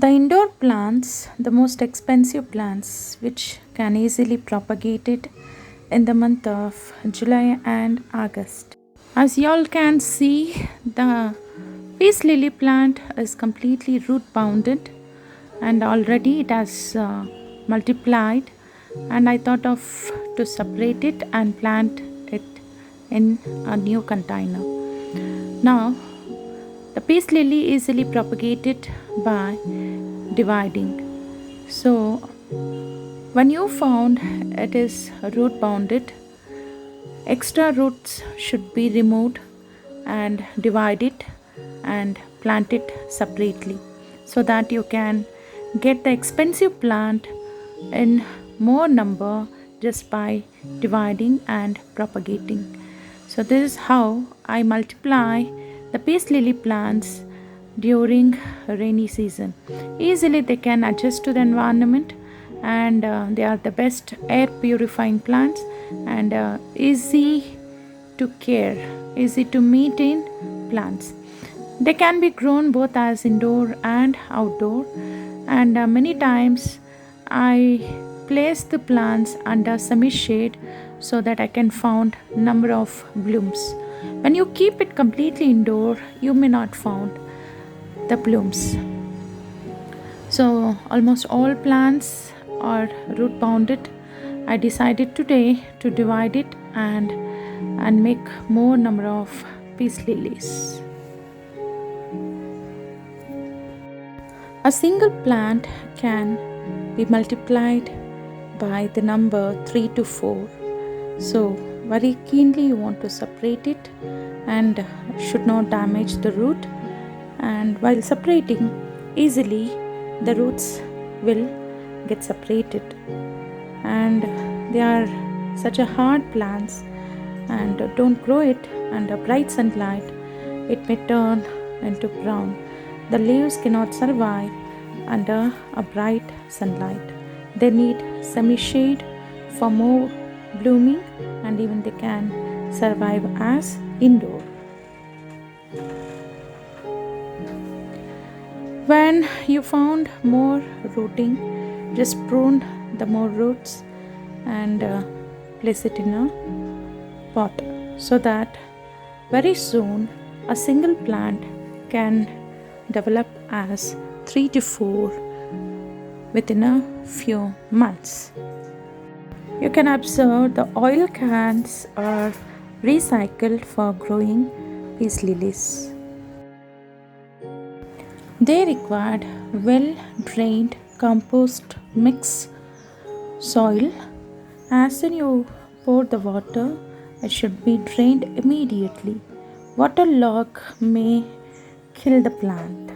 The indoor plants, the most expensive plants, which can easily propagate it in the month of July and August. As y'all can see, the peace lily plant is completely root bounded and already it has multiplied, and I thought of to separate it and plant it in a new container. Now the peace lily easily propagated by dividing. So when you found it is root bounded, extra roots should be removed and divide it and plant it separately so that you can get the expensive plant in more number just by dividing and propagating. So this is how I multiply the peace lily plants during rainy season. Easily they can adjust to the environment, and they are the best air purifying plants, and easy to care, easy to maintain plants. They can be grown both as indoor and outdoor, and many times I place the plants under semi shade so that I can find number of blooms. When you keep it completely indoor, you may not find the blooms. So almost all plants are root bounded. I decided today to divide it and make more number of peace lilies. A single plant can be multiplied by the number 3 to 4. So very keenly you want to separate it and should not damage the root, and while separating easily the roots will get separated, and they are such a hard plants, and don't grow it under bright sunlight, it may turn into brown. The leaves cannot survive under a bright sunlight. They need semi shade for more blooming, and even they can survive as indoor. When you found more rooting, just prune the more roots and place it in a pot so that very soon a single plant can develop as 3 to 4 within a few months. You can observe the oil cans are recycled for growing peace lilies. They required well drained compost mix soil. As soon you pour the water, it should be drained immediately. Waterlogged may kill the plant.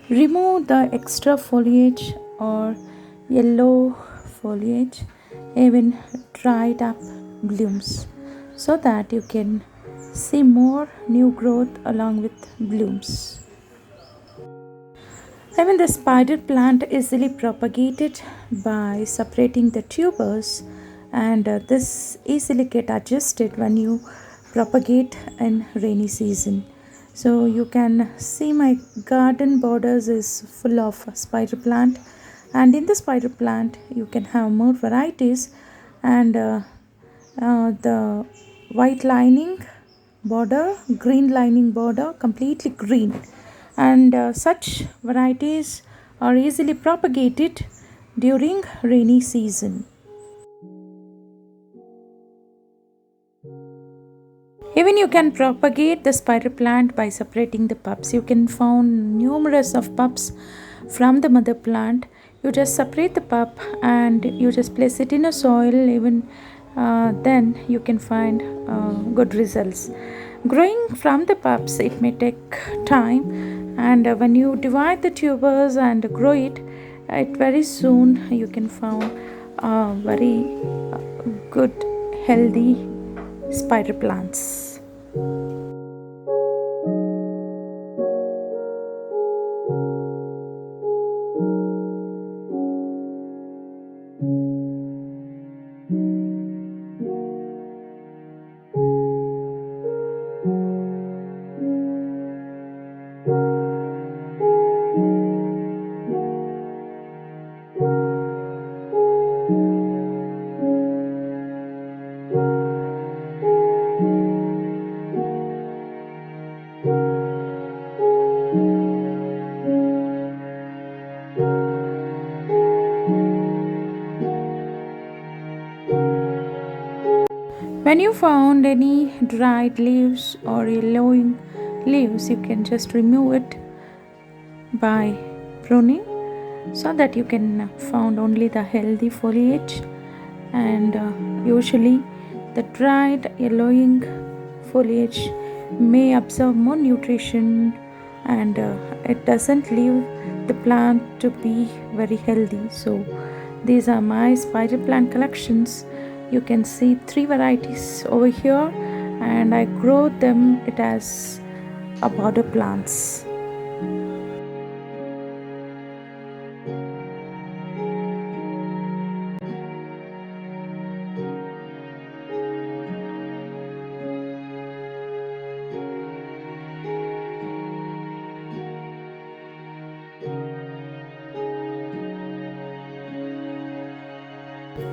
Remove the extra foliage or yellow foliage, even dried up blooms, so that you can see more new growth along with blooms. Even the spider plant easily propagated by separating the tubers, and this easily get adjusted when you propagate in rainy season. So you can see my garden borders is full of spider plant, and in the spider plant you can have more varieties, and the white lining border, green lining border, completely green, and such varieties are easily propagated during rainy season. Even you can propagate the spider plant by separating the pups. You can find numerous of pups from the mother plant. You just separate the pup and you just place it in a soil. Even then you can find good results. Growing from the pups, it may take time, and when you divide the tubers and grow it, it very soon you can find very good healthy spider plants. When you found any dried leaves or yellowing leaves, you can just remove it by pruning so that you can found only the healthy foliage. And usually the dried yellowing foliage may absorb more nutrition, and it doesn't leave the plant to be very healthy. So these are my spider plant collections. You can see 3 varieties over here, and I grow them it as a border plants.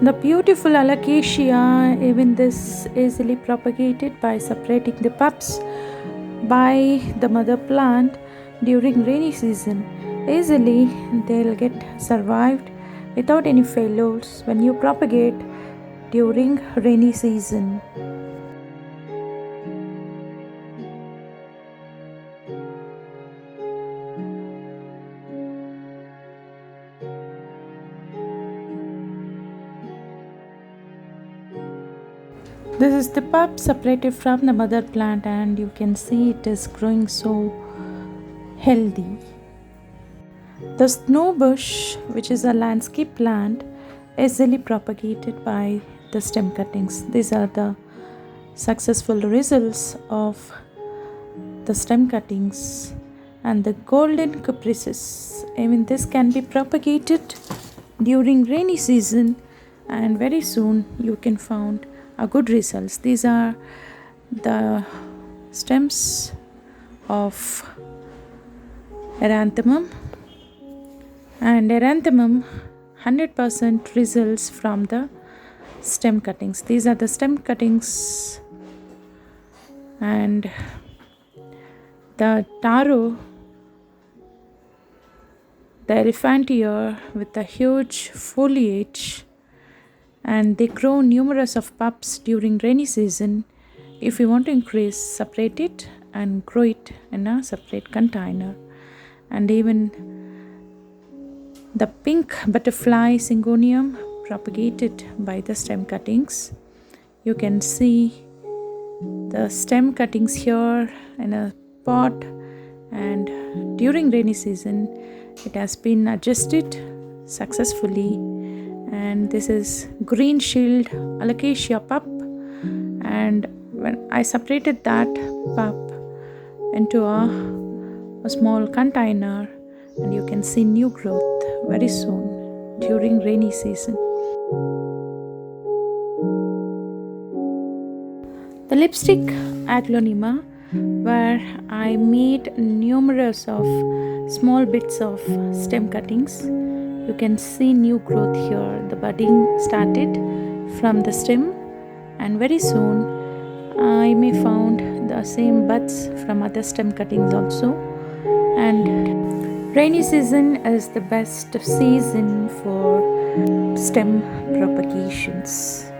The beautiful alocasia, even this easily propagated by separating the pups by the mother plant during rainy season. Easily they'll get survived without any failures when you propagate during rainy season. This is the pup separated from the mother plant, and you can see it is growing so healthy. The snow bush, which is a landscape plant, easily propagated by the stem cuttings. These are the successful results of the stem cuttings. And the golden cupressus, even this can be propagated during rainy season, and very soon you can find a good results. These are the stems of eranthemum, and eranthemum 100% results from the stem cuttings. These are the stem cuttings. And the taro, the elephant ear with a huge foliage, and they grow numerous of pups during rainy season. If you want to increase, separate it and grow it in a separate container. And even the pink butterfly syngonium propagated by the stem cuttings. You can see the stem cuttings here in a pot, and during rainy season it has been adjusted successfully. And this is green shield alocasia pup, and when I separated that pup into a small container, and you can see new growth very soon during rainy season. The lipstick aglaonema, where I made numerous of small bits of stem cuttings. You can see new growth here. The budding started from the stem, and very soon I may found the same buds from other stem cuttings also. And rainy season is the best season for stem propagations.